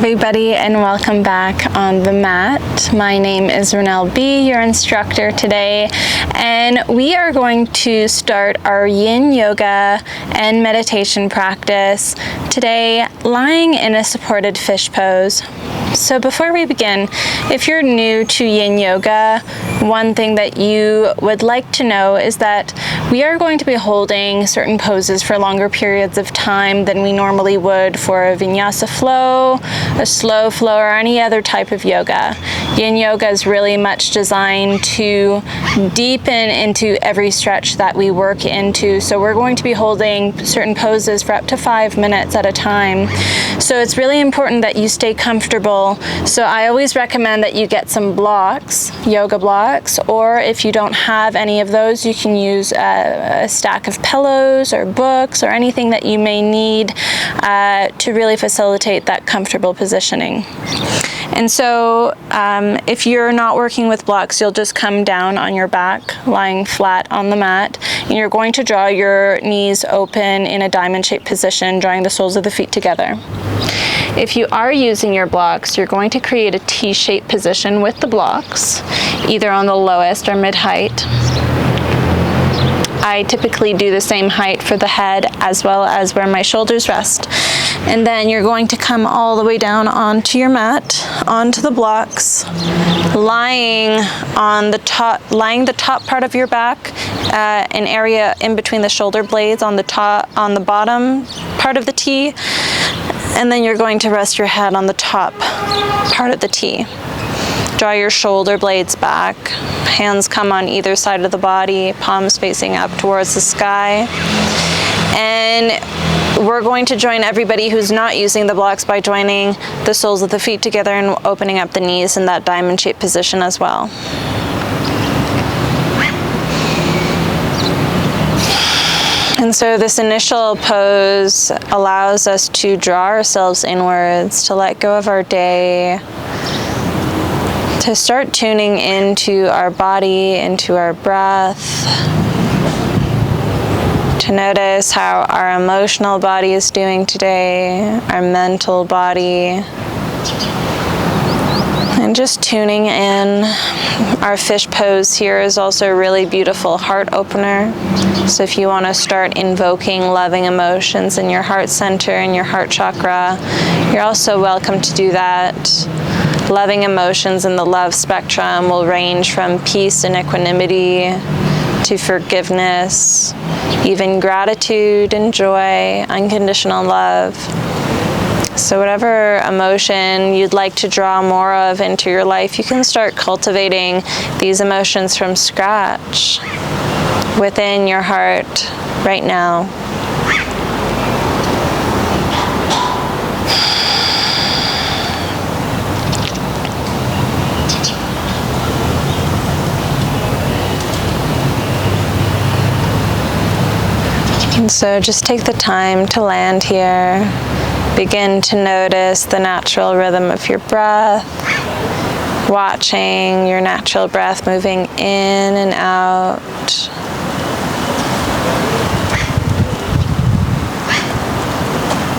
everybody, and welcome back on the mat. My name is Renelle B, your instructor today, and we are going to start our yin yoga and meditation practice today, lying in a supported fish pose. So before we begin, if you're new to yin yoga, one thing that you would like to know is that we are going to be holding certain poses for longer periods of time than we normally would for a Vinyasa Flow, a slow flow, or any other type of yoga. Yin yoga is really much designed to deepen into every stretch that we work into. So we're going to be holding certain poses for up to 5 minutes at a time. So it's really important that you stay comfortable. So I always recommend that you get some blocks, yoga blocks, or if you don't have any of those, you can use a stack of pillows or books or anything that you may need to really facilitate that comfortable positioning. And so if you're not working with blocks, you'll just come down on your back, lying flat on the mat, and you're going to draw your knees open in a diamond-shaped position, drawing the soles of the feet together. If you are using your blocks, you're going to create a T-shaped position with the blocks, either on the lowest or mid-height. I typically do the same height for the head as well as where my shoulders rest. And then you're going to come all the way down onto your mat, onto the blocks, lying the top part of your back, an area in between the shoulder blades on the bottom part of the T, and then you're going to rest your head on the top part of the T. Draw your shoulder blades back, hands come on either side of the body, palms facing up towards the sky. And we're going to join everybody who's not using the blocks by joining the soles of the feet together and opening up the knees in that diamond-shaped position as well. And so this initial pose allows us to draw ourselves inwards, to let go of our day, to start tuning into our body, into our breath, to notice how our emotional body is doing today, our mental body, and just tuning in. Our fish pose here is also a really beautiful heart opener. So if you want to start invoking loving emotions in your heart center and your heart chakra, you're also welcome to do that. Loving emotions in the love spectrum will range from peace and equanimity to forgiveness, even gratitude and joy, unconditional love. So whatever emotion you'd like to draw more of into your life, you can start cultivating these emotions from scratch within your heart right now. And so just take the time to land here. Begin to notice the natural rhythm of your breath, watching your natural breath moving in and out.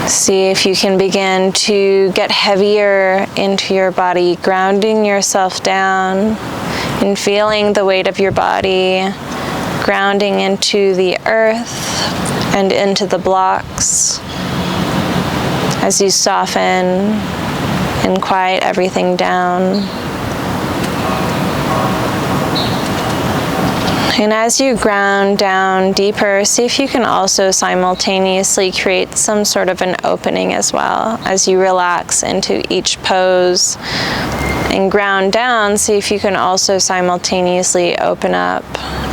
See if you can begin to get heavier into your body, grounding yourself down and feeling the weight of your body, grounding into the earth and into the blocks as you soften and quiet everything down. And as you ground down deeper, see if you can also simultaneously create some sort of an opening as well. As you relax into each pose and ground down, see if you can also simultaneously open up.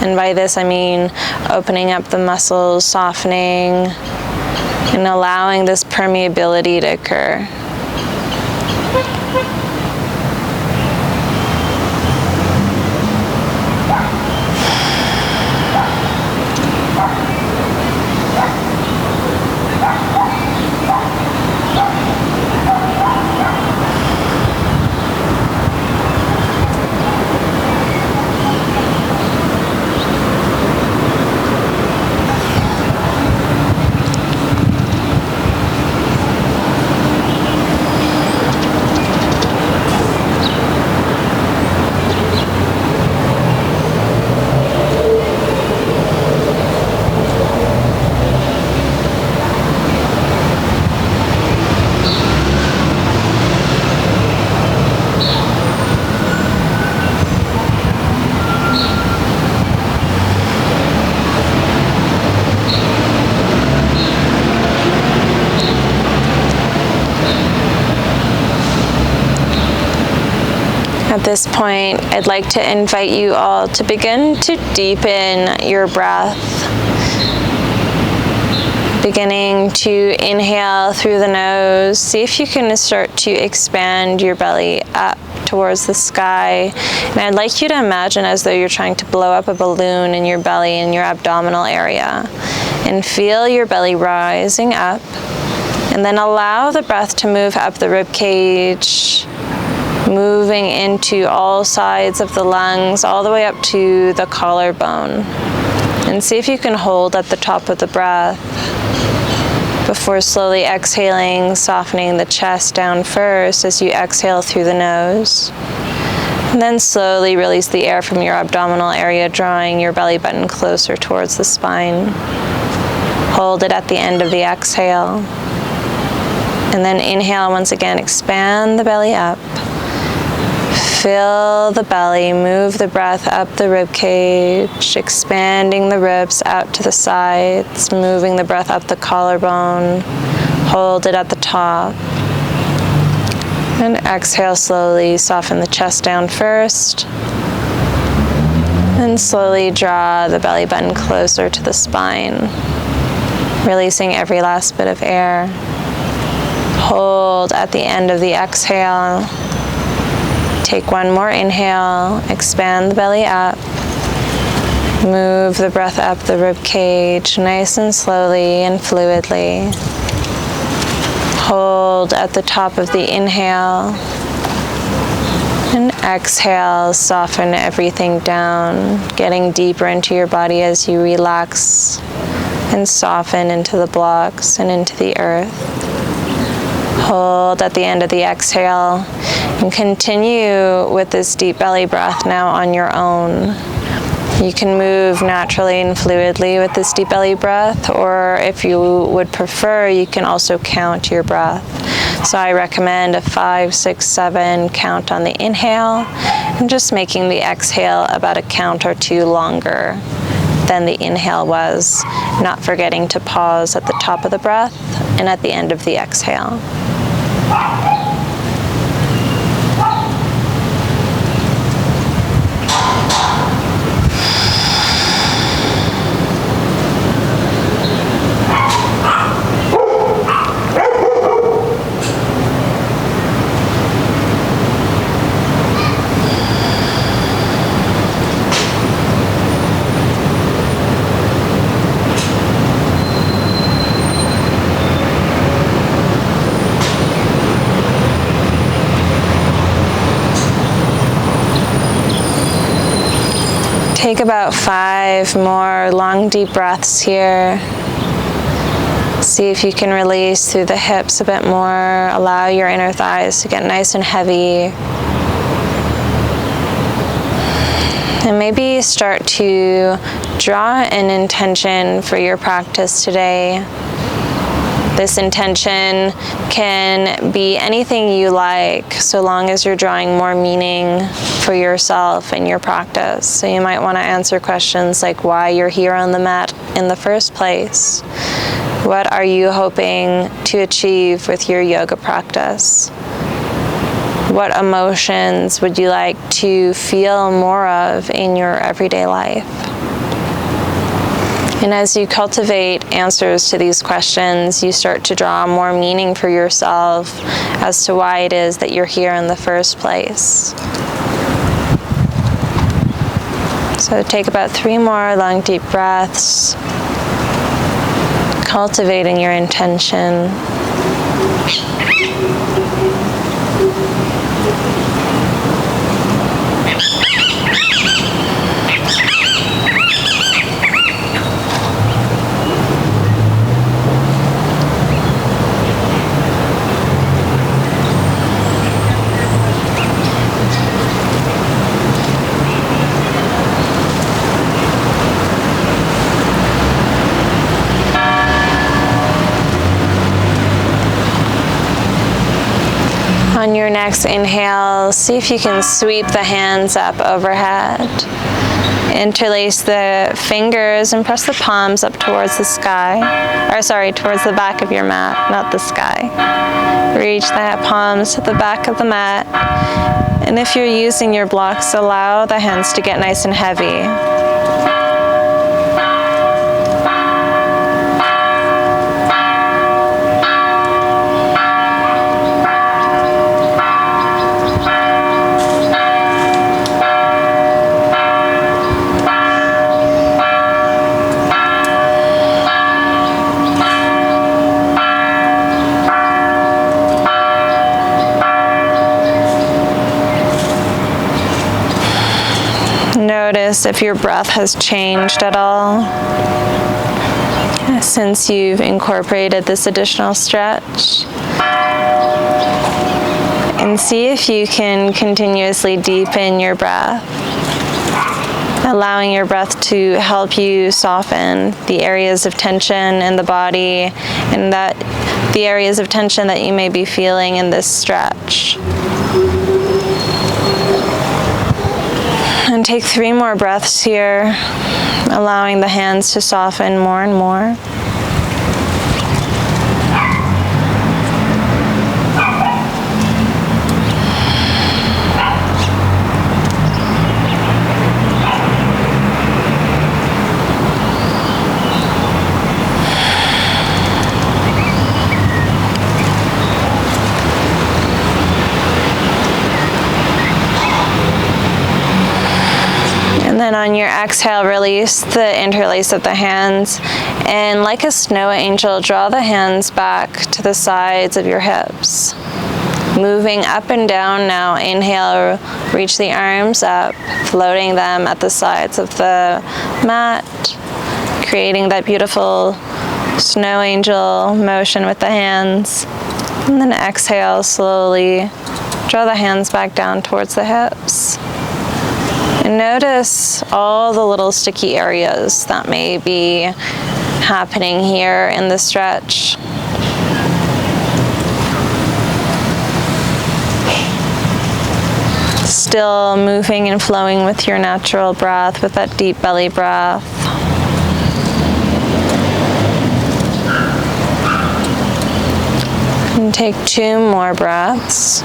And by this I mean opening up the muscles, softening, and allowing this permeability to occur. At this point, I'd like to invite you all to begin to deepen your breath. Beginning to inhale through the nose. See if you can start to expand your belly up towards the sky. And I'd like you to imagine as though you're trying to blow up a balloon in your belly, in your abdominal area. And feel your belly rising up. And then allow the breath to move up the rib cage, moving into all sides of the lungs, all the way up to the collarbone. And see if you can hold at the top of the breath before slowly exhaling, softening the chest down first as you exhale through the nose. And then slowly release the air from your abdominal area, drawing your belly button closer towards the spine. Hold it at the end of the exhale. And then inhale once again, expand the belly up. Fill the belly, move the breath up the rib cage, expanding the ribs out to the sides, moving the breath up the collarbone. Hold it at the top. And exhale slowly, soften the chest down first. And slowly draw the belly button closer to the spine, releasing every last bit of air. Hold at the end of the exhale. Take one more inhale, expand the belly up, move the breath up the rib cage nice and slowly and fluidly. Hold at the top of the inhale, and exhale, soften everything down, getting deeper into your body as you relax and soften into the blocks and into the earth. Hold at the end of the exhale and continue with this deep belly breath now on your own. You can move naturally and fluidly with this deep belly breath, or if you would prefer, you can also count your breath. So I recommend a 5, 6, 7 count on the inhale, and just making the exhale about a count or two longer than the inhale was, not forgetting to pause at the top of the breath and at the end of the exhale. Take about 5 more long, deep breaths here. See if you can release through the hips a bit more. Allow your inner thighs to get nice and heavy. And maybe start to draw an intention for your practice today. This intention can be anything you like, so long as you're drawing more meaning for yourself and your practice. So you might want to answer questions like why you're here on the mat in the first place. What are you hoping to achieve with your yoga practice? What emotions would you like to feel more of in your everyday life? And as you cultivate answers to these questions, you start to draw more meaning for yourself as to why it is that you're here in the first place. So take about 3 more long, deep breaths, cultivating your intention. On your next inhale, see if you can sweep the hands up overhead. Interlace the fingers and press the palms up towards the sky. Towards the back of your mat, not the sky. Reach the palms to the back of the mat And if you're using your blocks, allow the hands to get nice and heavy. Notice if your breath has changed at all since you've incorporated this additional stretch. And see if you can continuously deepen your breath, allowing your breath to help you soften the areas of tension in the body and the areas of tension that you may be feeling in this stretch. And take 3 more breaths here, allowing the hands to soften more and more. And then on your exhale, release the interlace of the hands, and like a snow angel, draw the hands back to the sides of your hips. Moving up and down now. Inhale, reach the arms up, floating them at the sides of the mat, creating that beautiful snow angel motion with the hands. And then exhale, slowly draw the hands back down towards the hips. And notice all the little sticky areas that may be happening here in the stretch. Still moving and flowing with your natural breath, with that deep belly breath. And take 2 more breaths.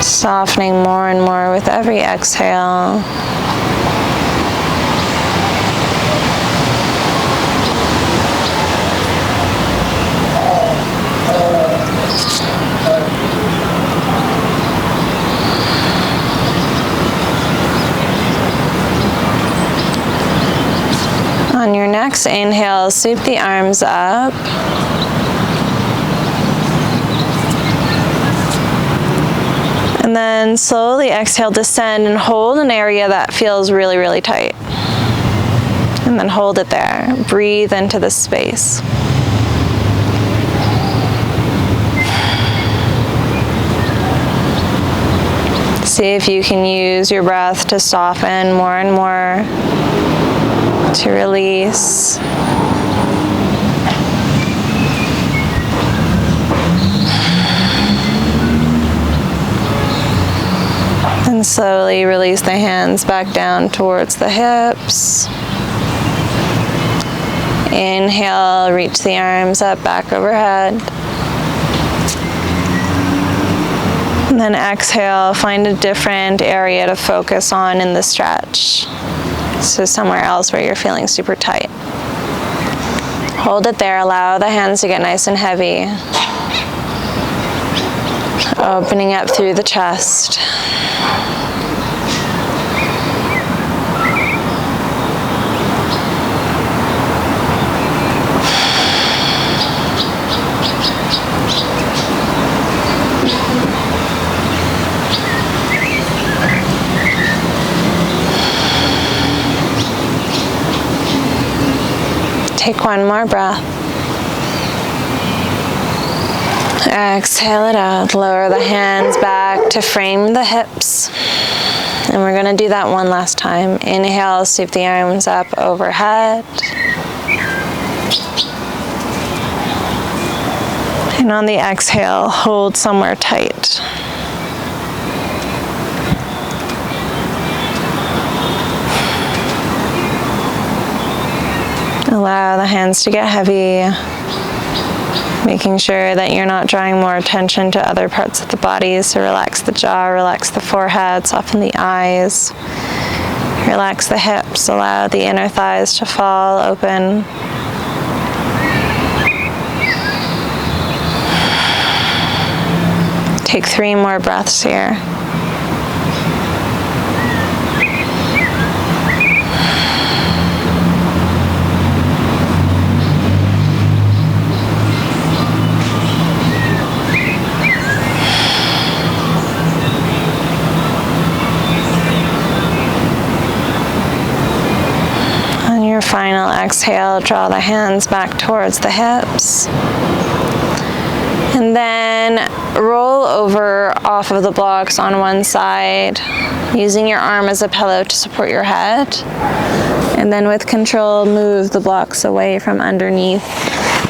Softening more and more with every exhale. On your next inhale, sweep the arms up. And then slowly exhale, descend, and hold an area that feels really, really tight. And then hold it there. Breathe into this space. See if you can use your breath to soften more and more, to release. And slowly release the hands back down towards the hips. Inhale, reach the arms up, back overhead. And then exhale, find a different area to focus on in the stretch. So somewhere else where you're feeling super tight. Hold it there, allow the hands to get nice and heavy. Opening up through the chest. Take 1 more breath. Exhale it out. Lower the hands back to frame the hips. And we're going to do that one last time. Inhale, sweep the arms up overhead. And on the exhale, hold somewhere tight. the hands to get heavy, making sure that you're not drawing more attention to other parts of the body. So relax the jaw, relax the forehead, soften the eyes, relax the hips, allow the inner thighs to fall open. Take 3 more breaths here. On your final exhale, draw the hands back towards the hips. And then roll over off of the blocks on one side, using your arm as a pillow to support your head. And then with control, move the blocks away from underneath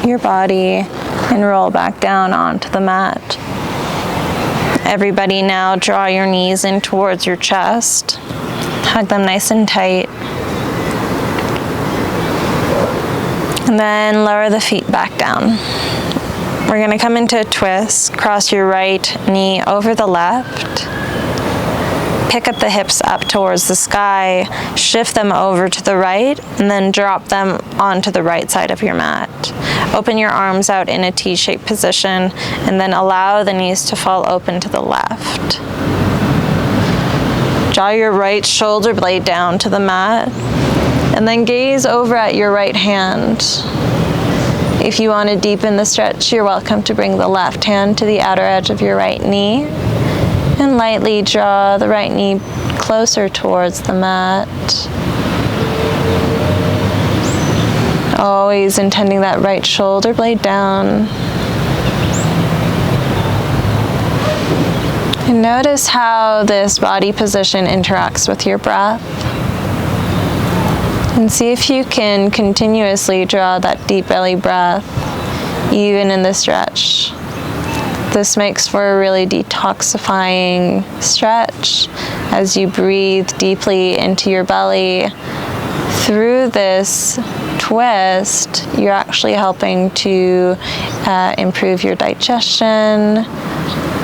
your body and roll back down onto the mat. Everybody now draw your knees in towards your chest. Hug them nice and tight. And then lower the feet back down. We're going to come into a twist. Cross your right knee over the left. Pick up the hips up towards the sky. Shift them over to the right and then drop them onto the right side of your mat. Open your arms out in a T-shaped position and then allow the knees to fall open to the left. Draw your right shoulder blade down to the mat and then gaze over at your right hand. If you want to deepen the stretch, you're welcome to bring the left hand to the outer edge of your right knee and lightly draw the right knee closer towards the mat. Always intending that right shoulder blade down. And notice how this body position interacts with your breath. And see if you can continuously draw that deep belly breath, even in the stretch. This makes for a really detoxifying stretch as you breathe deeply into your belly. Through this twist, you're actually helping to improve your digestion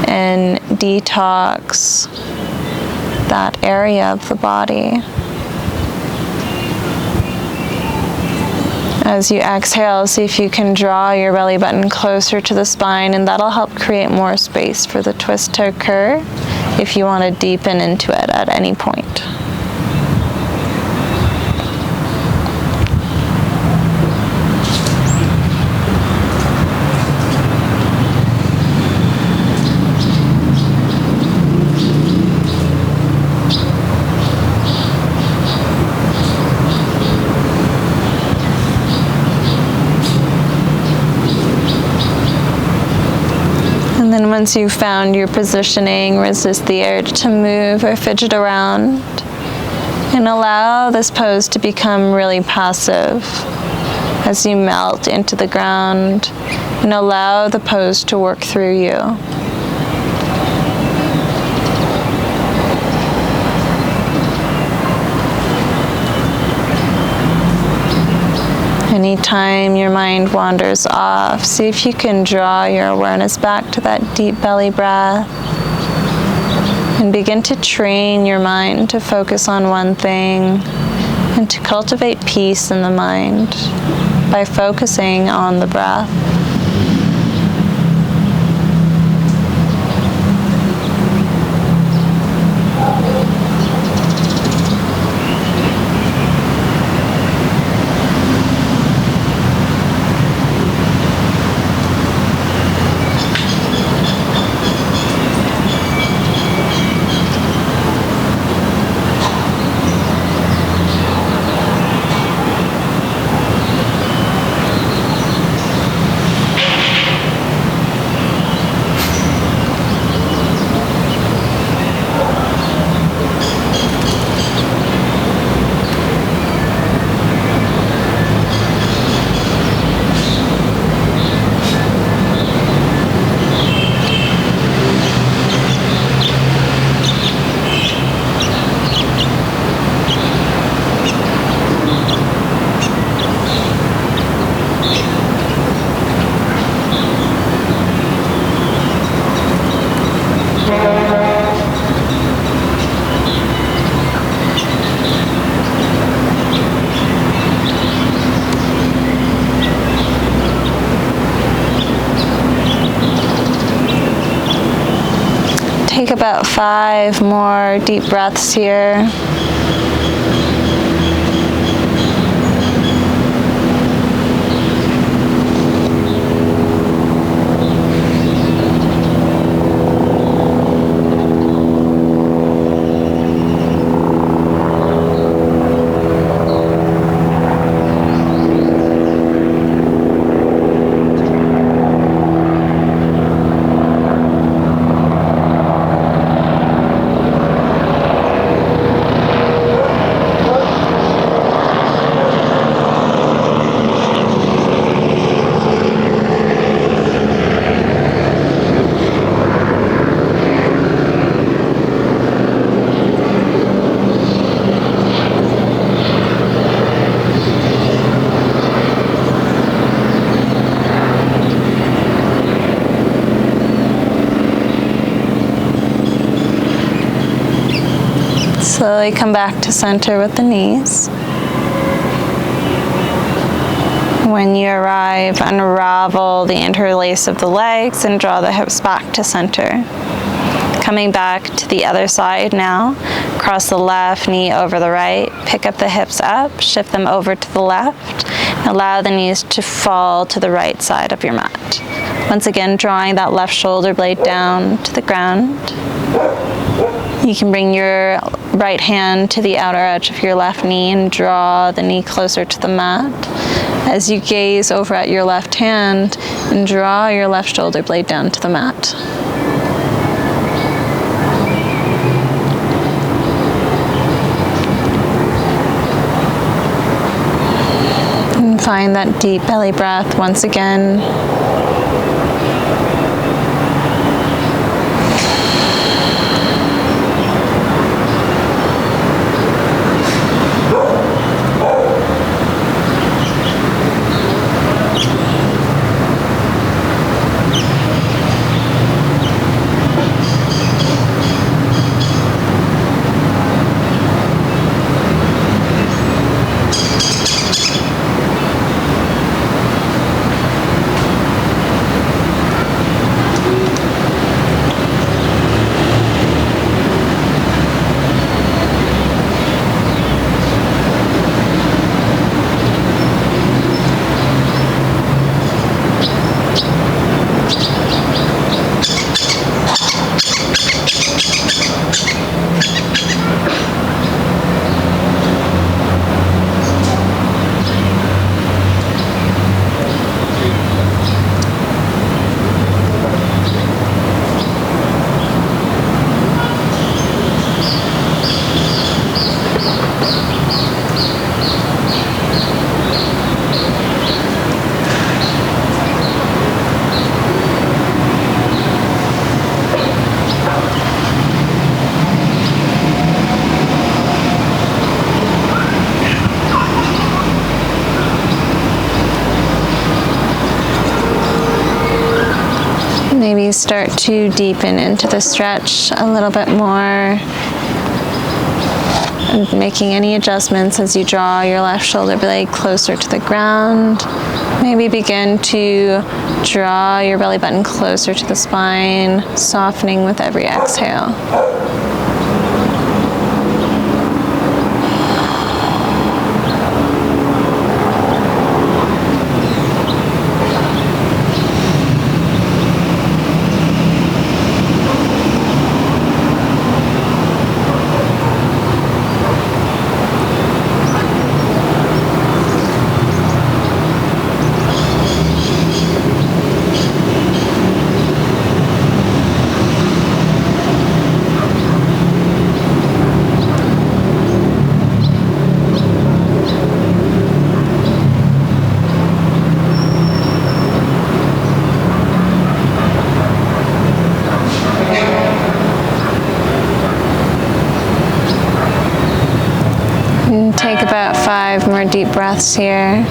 and detox that area of the body. As you exhale, see if you can draw your belly button closer to the spine, and that'll help create more space for the twist to occur if you want to deepen into it at any point. And then once you've found your positioning, resist the urge to move or fidget around and allow this pose to become really passive as you melt into the ground and allow the pose to work through you. Anytime your mind wanders off, see if you can draw your awareness back to that deep belly breath and begin to train your mind to focus on one thing and to cultivate peace in the mind by focusing on the breath. about 5 more deep breaths here. Slowly come back to center with the knees. When you arrive, unravel the interlace of the legs and draw the hips back to center. Coming back to the other side now, cross the left knee over the right, pick up the hips up, shift them over to the left, allow the knees to fall to the right side of your mat. Once again, drawing that left shoulder blade down to the ground. You can bring your right hand to the outer edge of your left knee and draw the knee closer to the mat. As you gaze over at your left hand and draw your left shoulder blade down to the mat. And find that deep belly breath once again. Maybe start to deepen into the stretch a little bit more, and making any adjustments as you draw your left shoulder blade closer to the ground. Maybe begin to draw your belly button closer to the spine, softening with every exhale. Take about 5 more deep breaths here.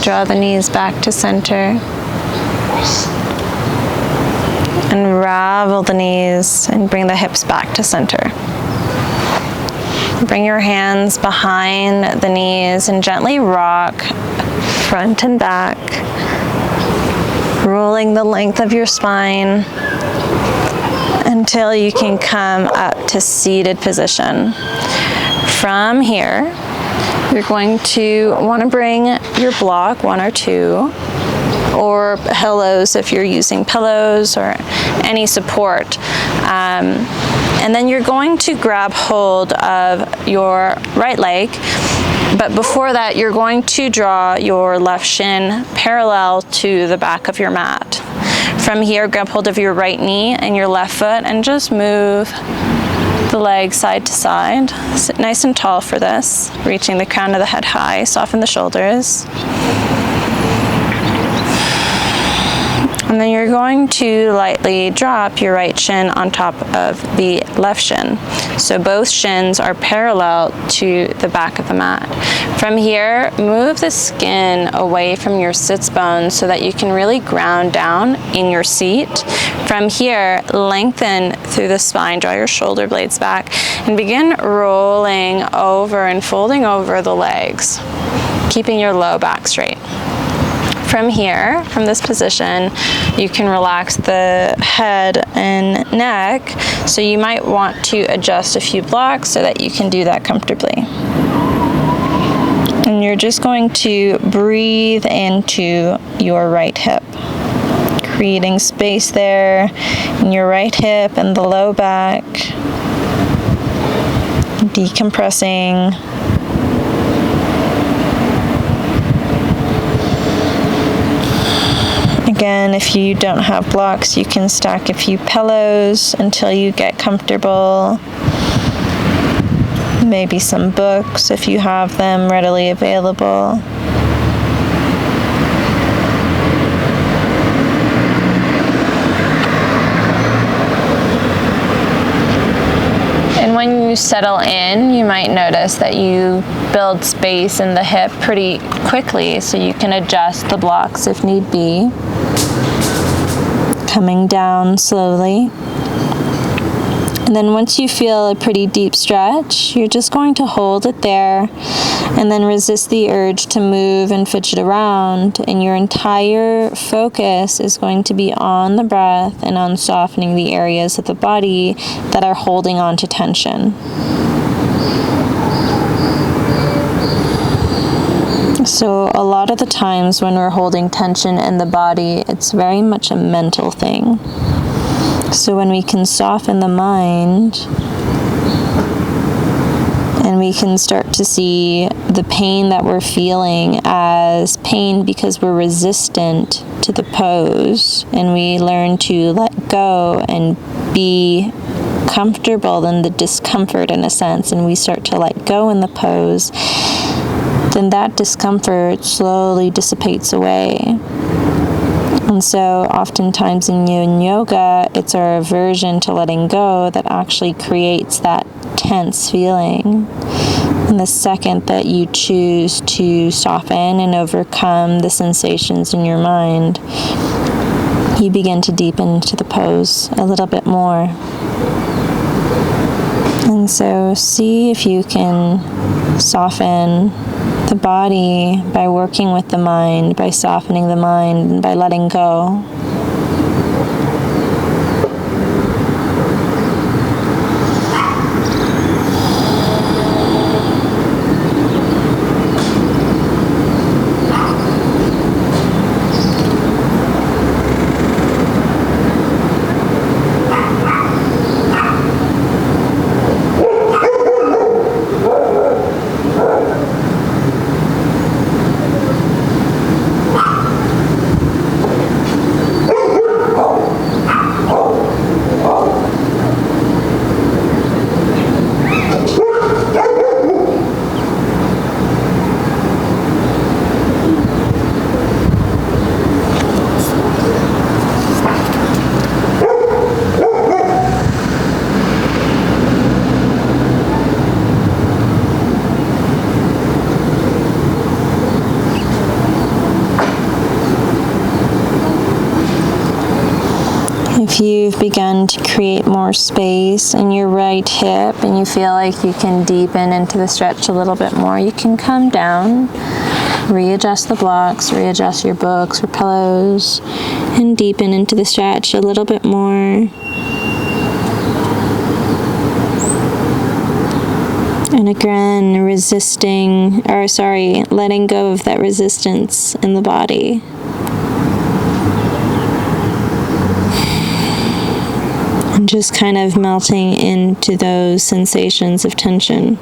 draw the knees back to center. Unravel the knees and bring the hips back to center. Bring your hands behind the knees and gently rock front and back, rolling the length of your spine until you can come up to seated position. From here, you're going to want to bring your block, one or two, or pillows if you're using pillows or any support. And then you're going to grab hold of your right leg, but before that you're going to draw your left shin parallel to the back of your mat. From here, grab hold of your right knee and your left foot and just move the leg side to side. Sit nice and tall for this, reaching the crown of the head high, soften the shoulders. And then you're going to lightly drop your right shin on top of the left shin. So both shins are parallel to the back of the mat. From here, move the skin away from your sits bones so that you can really ground down in your seat. From here, lengthen through the spine, draw your shoulder blades back, and begin rolling over and folding over the legs, keeping your low back straight. From here, from this position, you can relax the head and neck, so you might want to adjust a few blocks so that you can do that comfortably. And you're just going to breathe into your right hip, creating space there in your right hip and the low back, decompressing. Again, if you don't have blocks, you can stack a few pillows until you get comfortable. Maybe some books if you have them readily available. And when you settle in, you might notice that you build space in the hip pretty quickly, so you can adjust the blocks if need be. Coming down slowly. And then once you feel a pretty deep stretch, you're just going to hold it there and then resist the urge to move and fidget around. And your entire focus is going to be on the breath and on softening the areas of the body that are holding on to tension. So a lot of the times when we're holding tension in the body, it's very much a mental thing. So when we can soften the mind and we can start to see the pain that we're feeling as pain because we're resistant to the pose, and we learn to let go and be comfortable in the discomfort in a sense, and we start to let go in the pose, then that discomfort slowly dissipates away. And so oftentimes in yin yoga, it's our aversion to letting go that actually creates that tense feeling. And the second that you choose to soften and overcome the sensations in your mind, you begin to deepen into the pose a little bit more. And so see if you can soften the body by working with the mind, by softening the mind, and by letting go. If you've begun to create more space in your right hip and you feel like you can deepen into the stretch a little bit more, you can come down, readjust the blocks, readjust your books or pillows, and deepen into the stretch a little bit more. And again, letting go of that resistance in the body. And just kind of melting into those sensations of tension.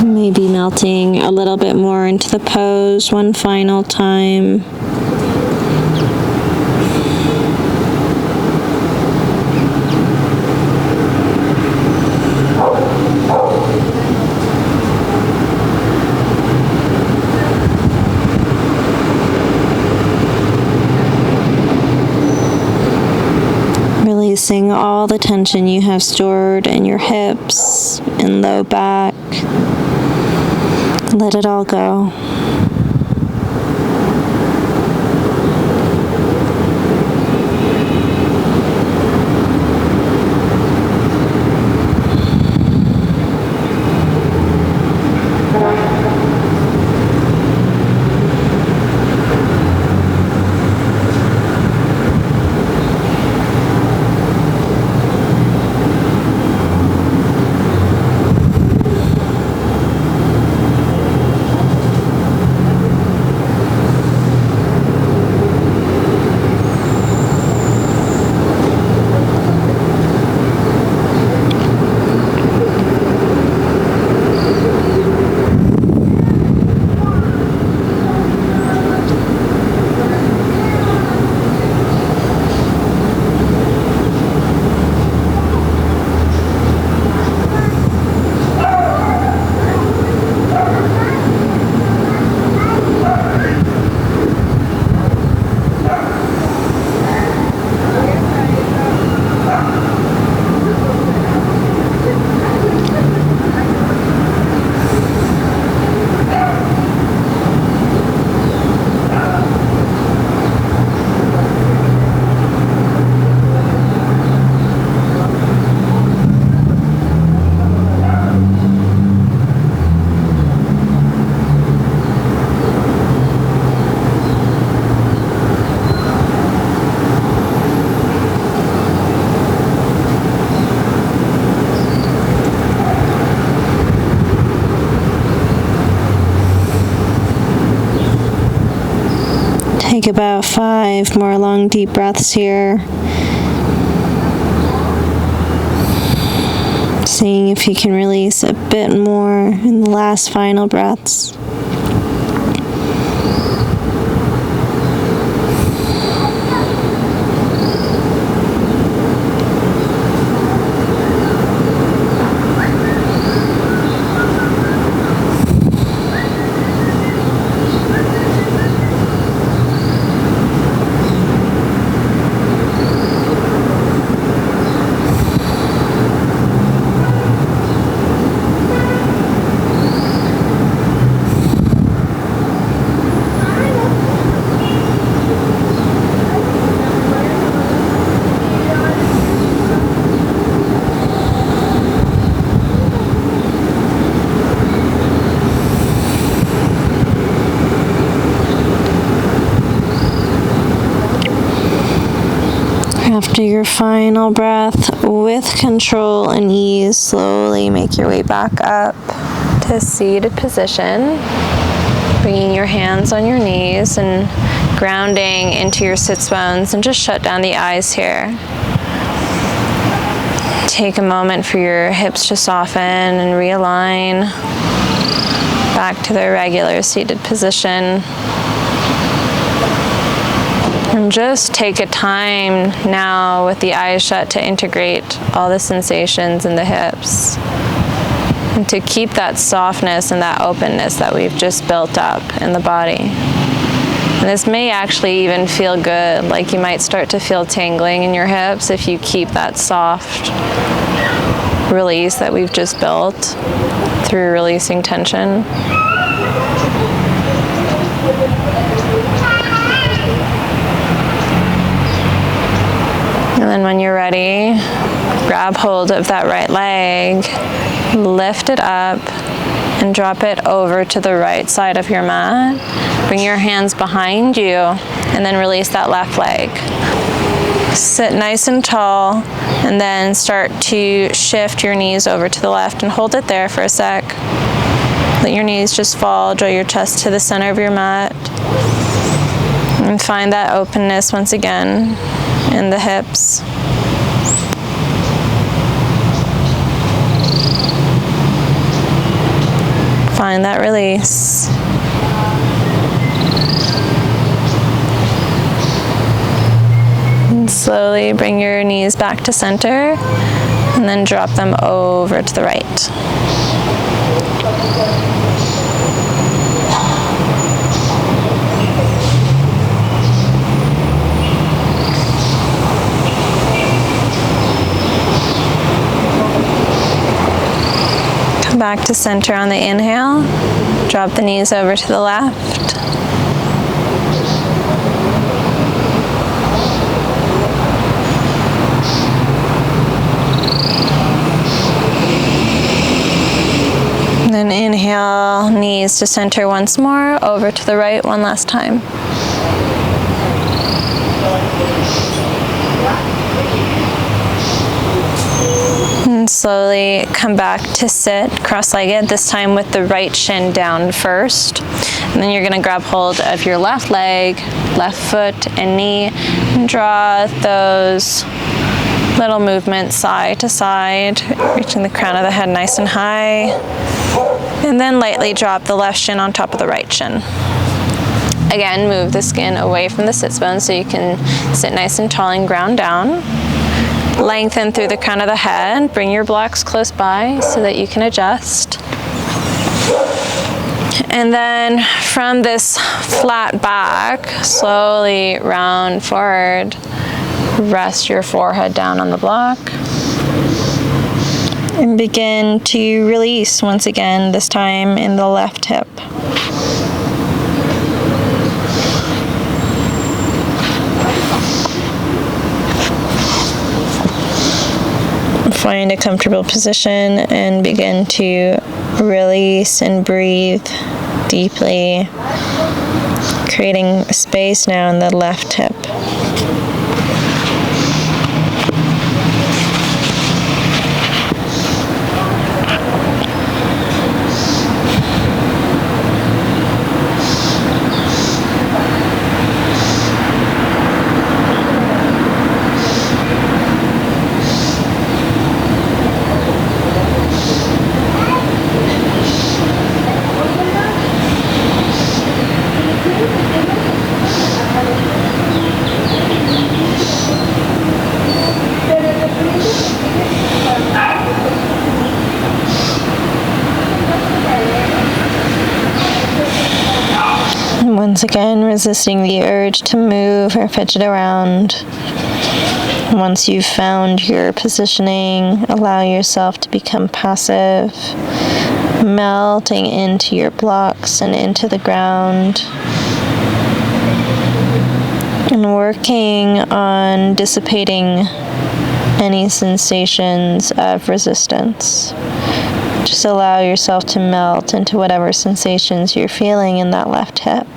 Maybe melting a little bit more into the pose one final time. Releasing all the tension you have stored in your hips and low back. Let it all go. Take about 5 more long, deep breaths here. Seeing if you can release a bit more in the last final breaths. After your final breath, with control and ease, slowly make your way back up to seated position, bringing your hands on your knees and grounding into your sits bones, and just shut down the eyes here. Take a moment for your hips to soften and realign back to their regular seated position. And just take a time now with the eyes shut to integrate all the sensations in the hips and to keep that softness and that openness that we've just built up in the body. And this may actually even feel good, like you might start to feel tingling in your hips if you keep that soft release that we've just built through releasing tension. And then when you're ready, grab hold of that right leg, lift it up, and drop it over to the right side of your mat. Bring your hands behind you, and then release that left leg. Sit nice and tall, and then start to shift your knees over to the left and hold it there for a sec. Let your knees just fall, draw your chest to the center of your mat, and find that openness once again in the hips. Find that release. And slowly bring your knees back to center, and then drop them over to the right. Back to center on the inhale. Drop the knees over to the left. And then inhale, knees to center once more, over to the right one last time. And slowly come back to sit cross-legged, this time with the right shin down first. And then you're going to grab hold of your left leg, left foot, and knee, and draw those little movements side to side, reaching the crown of the head nice and high. And then lightly drop the left shin on top of the right shin. Again, move the skin away from the sits bones so you can sit nice and tall and ground down. Lengthen through the crown of the head. Bring your blocks close by so that you can adjust. And then from this flat back, slowly round forward. Rest your forehead down on the block. And begin to release once again, this time in the left hip. Find a comfortable position and begin to release and breathe deeply, creating space now in the left hip. Once again, resisting the urge to move or fidget around. Once you've found your positioning, allow yourself to become passive, melting into your blocks and into the ground, and working on dissipating any sensations of resistance. Just allow yourself to melt into whatever sensations you're feeling in that left hip.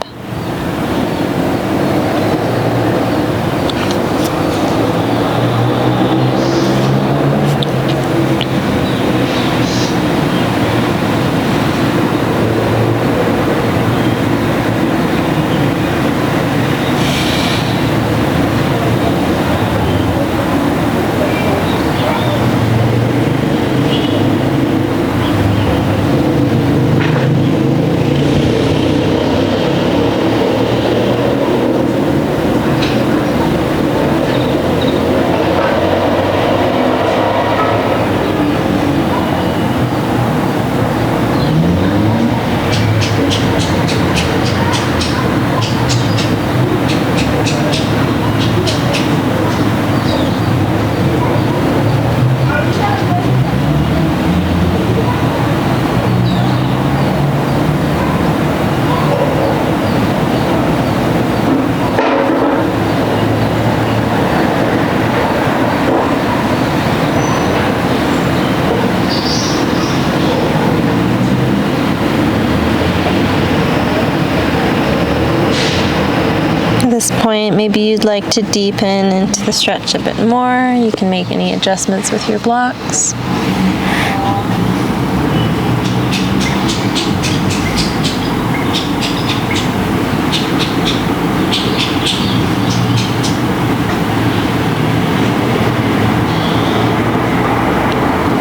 point, maybe you'd like to deepen into the stretch a bit more. You can make any adjustments with your blocks.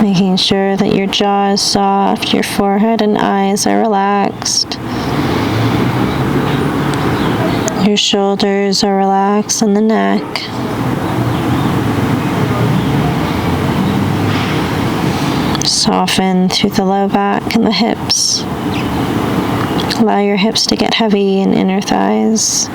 Making sure that your jaw is soft, your forehead and eyes are relaxed. Your shoulders are relaxed and the neck. Soften through the low back and the hips. Allow your hips to get heavy and inner thighs.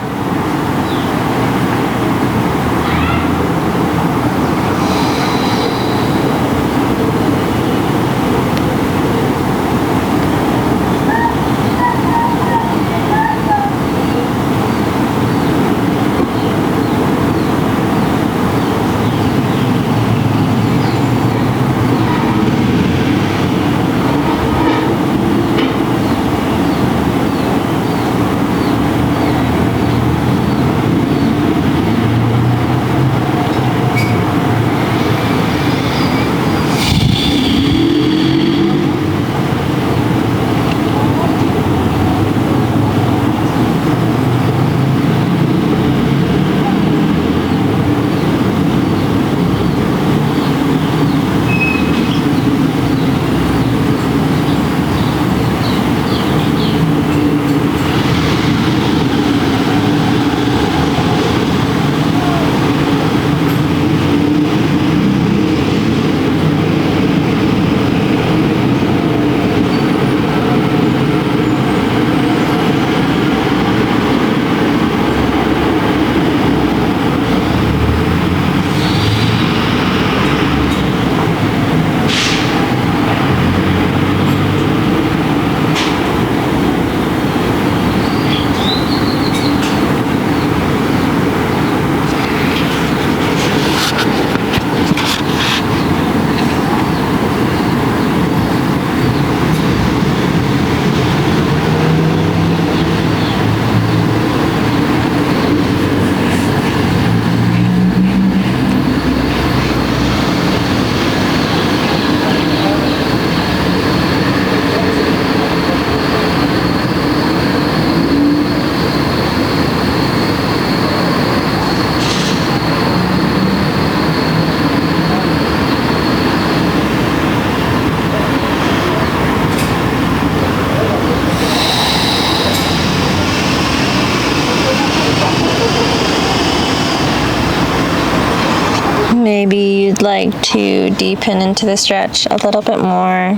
Maybe you'd like to deepen into the stretch a little bit more.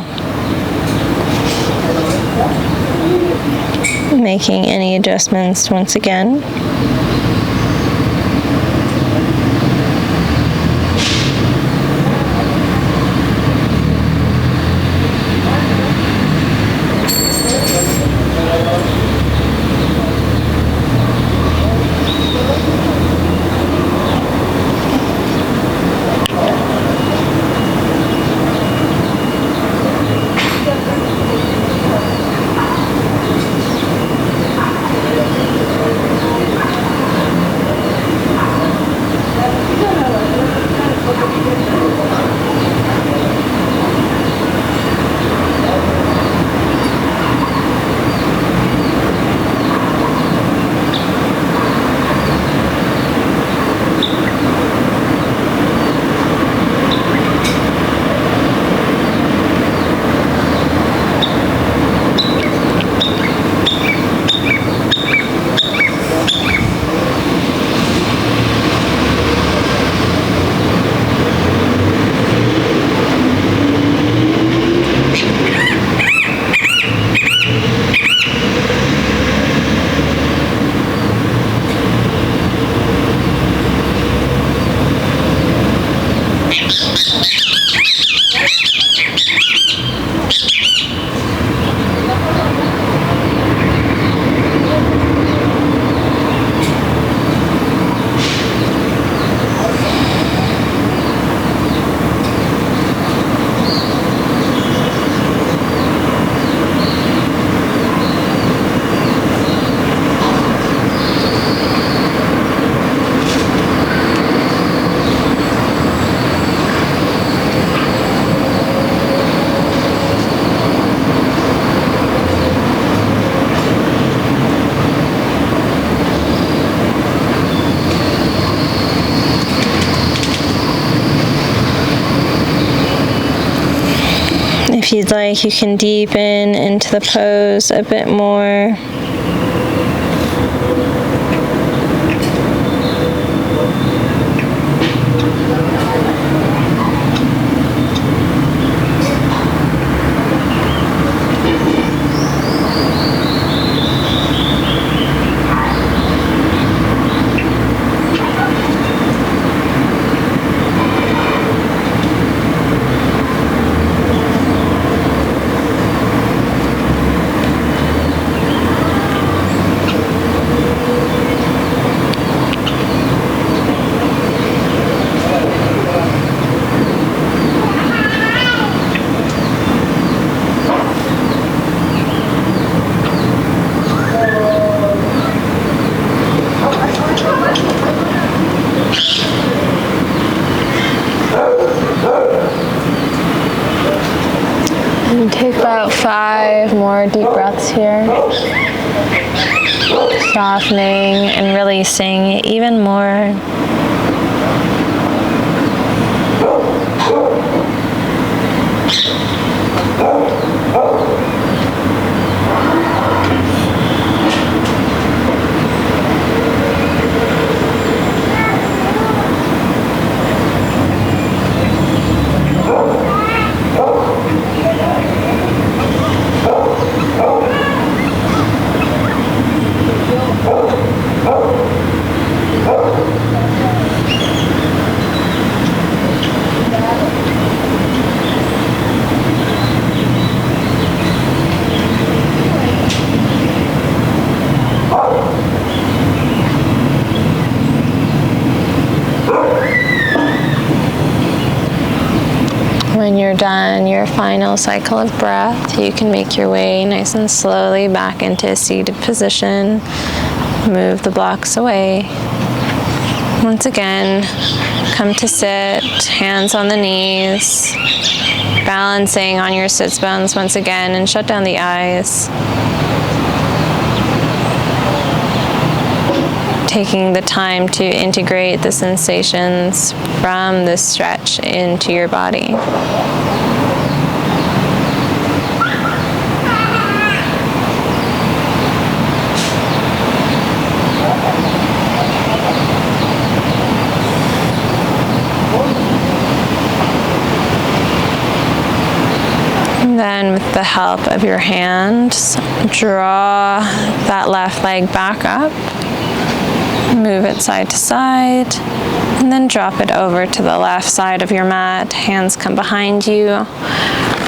Making any adjustments once again. If you'd like, you can deepen into the pose a bit more. Take about 5 more deep breaths here. Softening and releasing even more. When you're done your final cycle of breath, you can make your way nice and slowly back into a seated position. Move the blocks away. Once again, come to sit, hands on the knees, balancing on your sits bones once again, and shut down the eyes. Taking the time to integrate the sensations from this stretch into your body. And then with the help of your hands, draw that left leg back up. Move it side to side, and then drop it over to the left side of your mat. Hands come behind you.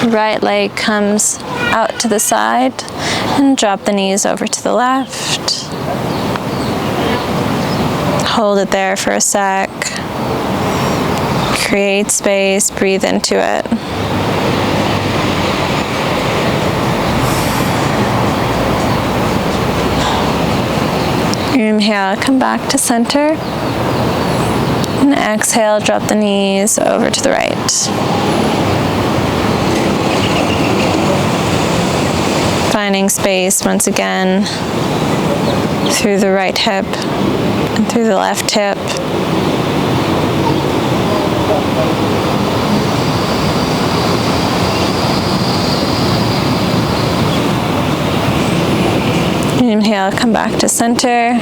Right leg comes out to the side, and drop the knees over to the left. Hold it there for a sec. Create space, breathe into it. Inhale, come back to center. And exhale, drop the knees over to the right. Finding space once again through the right hip and through the left hip. Inhale, come back to center.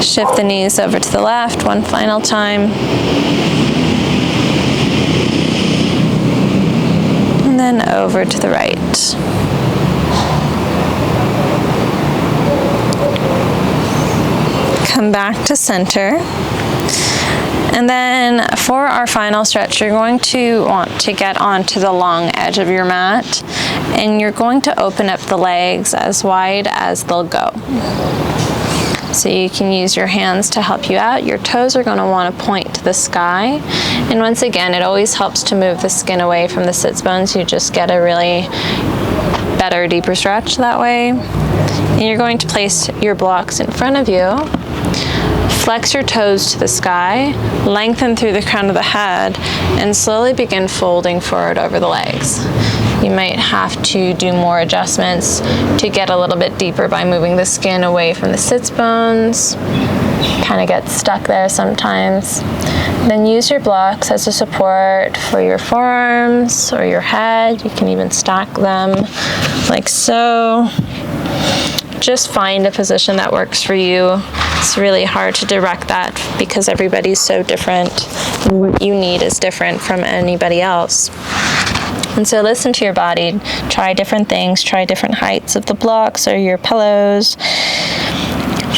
Shift the knees over to the left one final time. And then over to the right. Come back to center. And then for our final stretch, you're going to want to get onto the long edge of your mat, and you're going to open up the legs as wide as they'll go. So you can use your hands to help you out. Your toes are going to want to point to the sky. And once again, it always helps to move the skin away from the sits bones. You just get a really better, deeper stretch that way. And you're going to place your blocks in front of you. Flex your toes to the sky, lengthen through the crown of the head, and slowly begin folding forward over the legs. You might have to do more adjustments to get a little bit deeper by moving the skin away from the sits bones. Kind of gets stuck there sometimes. Then use your blocks as a support for your forearms or your head. You can even stack them like so. Just find a position that works for you. It's really hard to direct that because everybody's so different. What you need is different from anybody else. And so listen to your body. Try different things. Try different heights of the blocks or your pillows.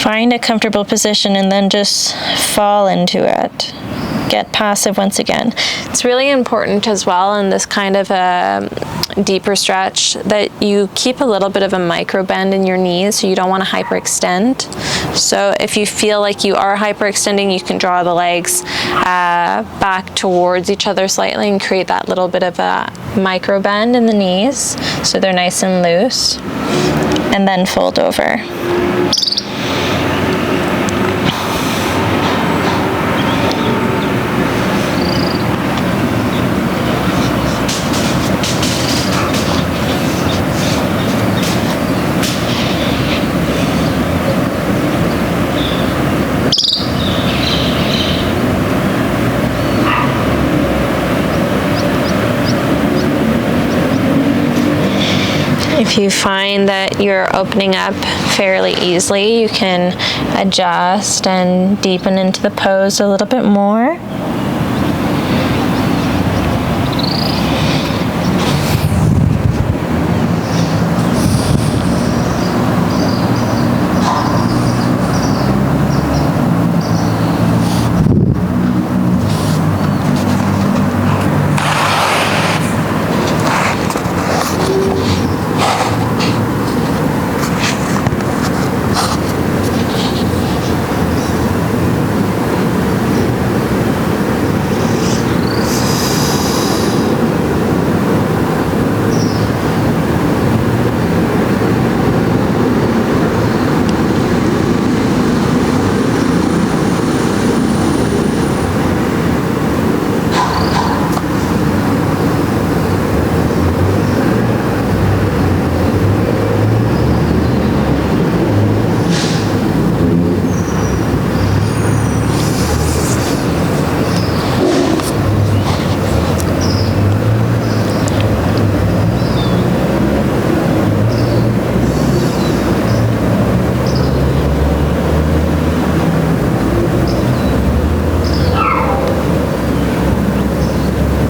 Find a comfortable position and then just fall into it. Get passive once again. It's really important as well in this kind of a deeper stretch that you keep a little bit of a micro bend in your knees, so you don't want to hyperextend. So if you feel like you are hyperextending, you can draw the legs back towards each other slightly and create that little bit of a micro bend in the knees so they're nice and loose, and then fold over. If you find that you're opening up fairly easily, you can adjust and deepen into the pose a little bit more.